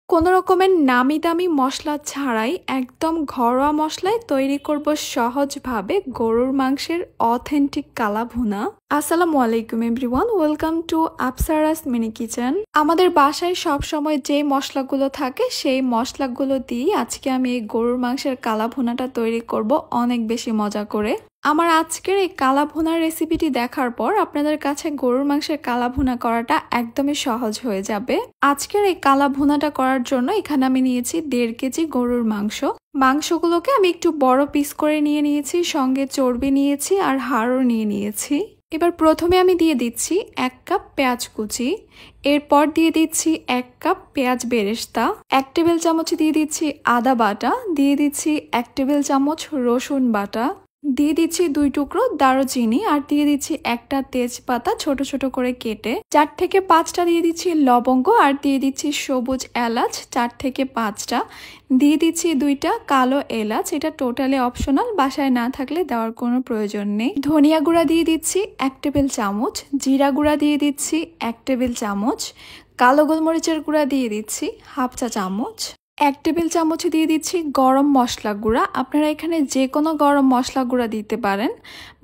কোনো রকমের নামি দামি মশলা ছাড়াই একদম ঘরোয়া মশলায় তৈরি করব সহজভাবে গরুর মাংসের অথেন্টিক কালা ভুনা। আসসালামু আলাইকুম everyone, welcome to Apsara's mini kitchen. আমাদের বাসায় সব সময় যে মশলাগুলো থাকে সেই মশলাগুলো দিয়ে আজকে আমি এই গরুর মাংসের কালা ভুনাটা তৈরি করব অনেক বেশি মজা করে। আমার আজকের এই কালা ভুনার রেসিপিটি দেখার পর আপনাদের কাছে গরুর মাংসের কালা ভুনা করাটা একদমই সহজ হয়ে যাবে। আজকের এই কালা ভুনাটা করার জন্য এখানে আমি নিয়েছি 1.5 কেজি গরুর মাংস। মাংসগুলোকে আমি একটু বড় পিস করে নিয়ে নিয়েছি, সঙ্গে চর্বি নিয়েছি আর হাড়ও নিয়ে নিয়েছি। এবার প্রথমে আমি দিয়ে দিচ্ছি 1 কাপ পেঁয়াজ কুচি, এরপর দিয়ে দিচ্ছি 1 কাপ পেঁয়াজ বেরেস্তা, 1 টেবিল চামচ দিয়ে দিচ্ছি আদা বাটা, দিয়ে দিচ্ছি 1 টেবিল চামচ রসুন বাটা, দিয়ে দিচ্ছি 2 টুকরো দারুচিনি আর দিয়ে দিচ্ছি একটা তেজপাতা ছোট ছোট করে কেটে, 4 থেকে 5টা দিয়ে দিচ্ছি লবঙ্গ আর দিয়ে দিচ্ছি সবুজ এলাচ 4 থেকে 5টা, দিয়ে দিচ্ছি 2টা কালো এলাচ, এটা টোটালি অপশনাল, বাসায় না থাকলে দেওয়ার কোনো প্রয়োজন নেই। ধনিয়া গুঁড়া দিয়ে দিচ্ছি 1 টেবিল চামচ, জিরা গুঁড়া দিয়ে দিচ্ছি 1 টেবিল চামচ, কালো গোলমরিচের গুঁড়া দিয়ে দিচ্ছি হাফ চা চামচ, 1 টেবিল চামচ দিয়ে দিচ্ছি গরম মশলা গুঁড়া। আপনারা এখানে যে কোনো গরম মশলা গুঁড়া দিতে পারেন,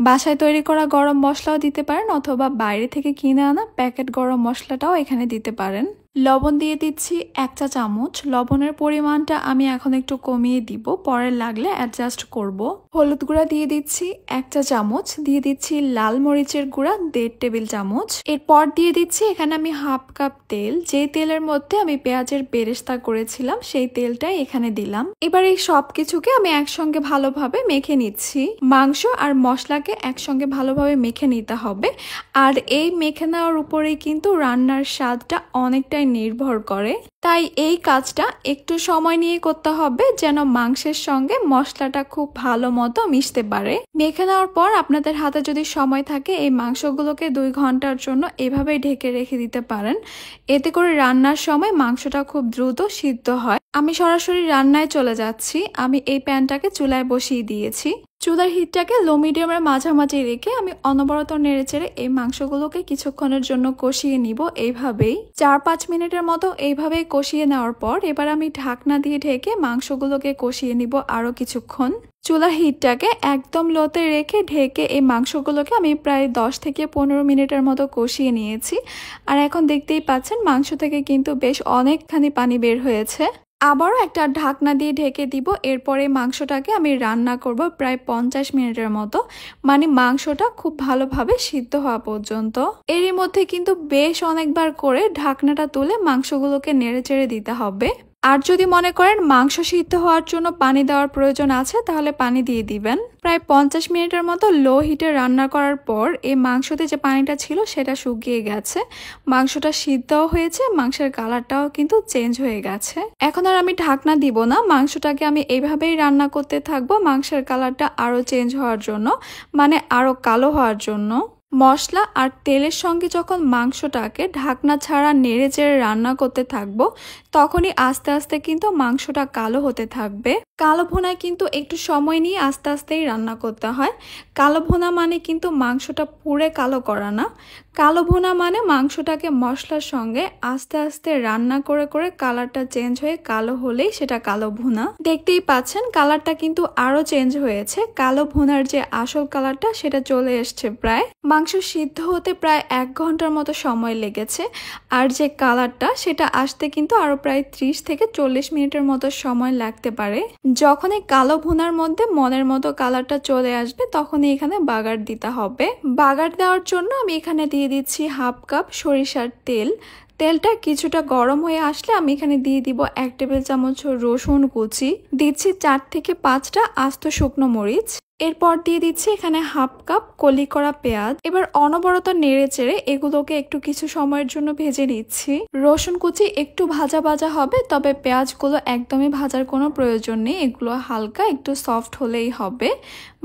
বাসায় তৈরি করা গরম মশলাও দিতে পারেন অথবা বাইরে থেকে কিনে আনা প্যাকেট গরম মশলাটাও এখানে দিতে পারেন। লবণ দিয়ে দিচ্ছি 1 চা চামচ, লবণের পরিমাণটা আমি এখন একটু কমিয়ে দিব, পরে লাগলে অ্যাডজাস্ট করব। হলুদ গুঁড়া দিয়ে দিচ্ছি 1 চা চামচ, দিয়ে দিচ্ছি লাল মরিচের গুঁড়া 1.5 টেবিল চামচ, এরপর দিয়ে দিচ্ছি এখানে আমি হাফ কাপ তেল, যে তেলের মধ্যে আমি পেঁয়াজের বেরেস্তা করেছিলাম সেই তেলটাই এখানে দিলাম। এবার এই সব কিছুকে আমি একসঙ্গে ভালোভাবে মেখে নিচ্ছি। মাংস আর মশলাকে একসঙ্গে ভালোভাবে মেখে নিতে হবে, আর এই মেখে নেওয়ার উপরেই কিন্তু রান্নার স্বাদটা অনেকটাই নির্ভর করে। তাই এই কাজটা একটু সময় নিয়ে করতে হবে যেন মাংসের সঙ্গে মশলাটা খুব ভালো মতো মিশতে পারে। মেখে নেওয়ার পর আপনাদের হাতে যদি সময় থাকে এই মাংসগুলোকে 2 ঘন্টার জন্য এভাবেই ঢেকে রেখে দিতে পারেন, এতে করে রান্নার সময় মাংসটা খুব দ্রুত সিদ্ধ হয়। আমি সরাসরি রান্নায় চলে যাচ্ছি। আমি এই প্যানটাকে চুলায় বসিয়ে দিয়েছি। চুলার হিটটাকে লো মিডিয়ামের মাঝামাঝি রেখে আমি অনবরত নেড়েচেড়ে এই মাংসগুলোকে কিছুক্ষণের জন্য কষিয়ে নিব। এইভাবেই 4-5 মিনিটের মতো এইভাবেই কষিয়ে নেওয়ার পর এবার আমি ঢাকনা দিয়ে ঢেকে মাংসগুলোকে কষিয়ে নিব আরো কিছুক্ষণ। চুলার হিটটাকে একদম লোতে রেখে ঢেকে এই মাংসগুলোকে আমি প্রায় 10 থেকে 15 মিনিটের মতো কষিয়ে নিয়েছি। আর এখন দেখতেই পাচ্ছেন মাংস থেকে কিন্তু বেশ অনেকখানি পানি বের হয়েছে। আবারও একটা ঢাকনা দিয়ে ঢেকে দিব। এরপরে মাংসটাকে আমি রান্না করব প্রায় 50 মিনিটের মতো, মানে মাংসটা খুব ভালোভাবে সিদ্ধ হওয়া পর্যন্ত। এরই মধ্যে কিন্তু বেশ অনেকবার করে ঢাকনাটা তুলে মাংসগুলোকে নেড়েচেড়ে দিতে হবে। আর যদি মনে করেন মাংস সিদ্ধ হওয়ার জন্য পানি দেওয়ার প্রয়োজন আছে তাহলে পানি দিয়ে দিবেন। প্রায় 50 মিনিটের মতো লো হিটে রান্না করার পর এই মাংসতে যে পানিটা ছিল সেটা শুকিয়ে গেছে, মাংসটা সিদ্ধও হয়েছে, মাংসের কালারটাও কিন্তু চেঞ্জ হয়ে গেছে। এখন আর আমি ঢাকনা দিব না, মাংসটাকে আমি এইভাবেই রান্না করতে থাকবো মাংসের কালারটা আরো চেঞ্জ হওয়ার জন্য, মানে আরো কালো হওয়ার জন্য। মশলা আর তেলের সঙ্গে যখন মাংসটাকে ঢাকনা ছাড়া নেড়েচেড়ে রান্না করতে থাকবো তখনই আস্তে আস্তে কিন্তু মাংসটা কালো হতে থাকবে। কালো ভুনায় কিন্তু একটু সময় নিয়ে আস্তে আস্তেই রান্না করতে হয়। কালো ভুনা মানে কিন্তু মাংসটা পুড়ে কালো করা না। কালো ভুনা মানে মাংসটাকে মশলার সঙ্গে আস্তে আস্তে রান্না করে করে কালারটা চেঞ্জ হয়ে কালো হলেই সেটা কালো ভুনা। দেখতেই পাচ্ছেন কালারটা কিন্তু আরো চেঞ্জ হয়েছে। কালো ভুনার যে আসল কালারটা সেটা চলে এসছে প্রায়। মাংস সিদ্ধ হতে প্রায় 1 ঘন্টার মতো সময় লেগেছে, আর যে কালারটা সেটা আসতে কিন্তু আরো প্রায় 30 থেকে 40 মিনিটের মতো সময় লাগতে পারে। যখন এই কালো ভুনার মধ্যে মনের মতো কালারটা চলে আসবে তখনই এখানে বাগার দিতে হবে। বাগার দেওয়ার জন্য আমি এখানে দিয়ে দিচ্ছি হাফ কাপ সরিষার তেল। তেলটা কিছুটা গরম হয়ে আসলে আমি এখানে দিয়ে দিব 1 টেবিল চামচ রসুন কুচি, দিচ্ছি 4 থেকে 5টা আস্ত শুকনো মরিচ, এরপর দিয়ে দিচ্ছি এখানে হাফ কাপ কলি করা পেঁয়াজ। এবার অনবরত নেড়ে চেড়ে এগুলোকে একটু কিছু সময়ের জন্য ভেজে নিচ্ছি। রসুন কুচি একটু ভাজা ভাজা হবে, তবে পেঁয়াজগুলো একদমই ভাজার কোনো প্রয়োজন নেই, এগুলো হালকা একটু সফট হলেই হবে।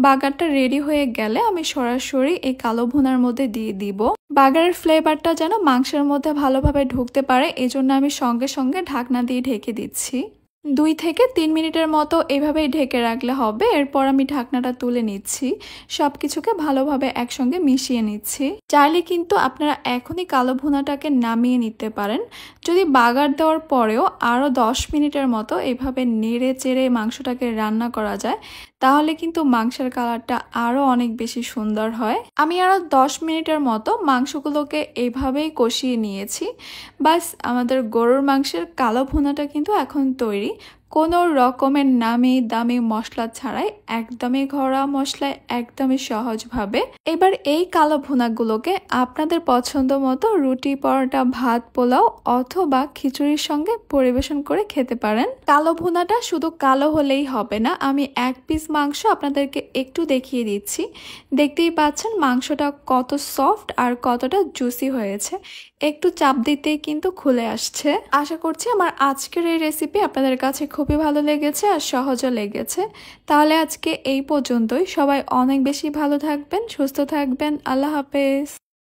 বাগারটা রেডি হয়ে গেলে আমি সরাসরি এই কালো ভুনার মধ্যে দিয়ে দিব। বাগারের ফ্লেভারটা যেন মাংসের মধ্যে ভালোভাবে ঢুকতে পারে এজন্য আমি সঙ্গে সঙ্গে ঢাকনা দিয়ে ঢেকে দিচ্ছি। 2 থেকে 3 মিনিটের মতো এভাবেই ঢেকে রাখলে হবে। এরপর আমি ঢাকনাটা তুলে নিচ্ছি, সব কিছুকে ভালোভাবে একসঙ্গে মিশিয়ে নিচ্ছি। চাইলে কিন্তু আপনারা এখনই কালো ভুনাটাকে নামিয়ে নিতে পারেন। যদি বাগার দেওয়ার পরেও আরও 10 মিনিটের মতো এভাবে নেড়ে চেড়ে মাংসটাকে রান্না করা যায়, তাহলে কিন্তু মাংসের কালারটা আরও অনেক বেশি সুন্দর হয়। আমি আরও 10 মিনিটের মতো মাংসগুলোকে এইভাবেই কষিয়ে নিয়েছি। বাস আমাদের গরুর মাংসের কালো ভুনাটা কিন্তু এখন তৈরি। কোনো রকমের নামি দামি মশলা ছাড়াই, একদমই ঘরোয়া মশলায়, একদমই সহজভাবে। এবার এই কালো ভুনাগুলোকে আপনাদের পছন্দ মতো রুটি, পরোটা, ভাত, পোলাও অথবা খিচুড়ির সঙ্গে পরিবেশন করে খেতে পারেন। কালো ভুনাটা শুধু কালো হলেই হবে না, আমি এক পিস মাংস আপনাদেরকে একটু দেখিয়ে দিচ্ছি। দেখতেই পাচ্ছেন মাংসটা কত সফট আর কতটা জুসি হয়েছে। একটু চাপ দিতেই কিন্তু খুলে আসছে। আশা করছি আমার আজকের এই রেসিপি আপনাদের কাছে খুবই ভালো লেগেছে আর সহজও লেগেছে। তাহলে আজকে এই পর্যন্তই। সবাই অনেক বেশি ভালো থাকবেন, সুস্থ থাকবেন। আল্লাহ হাফেজ।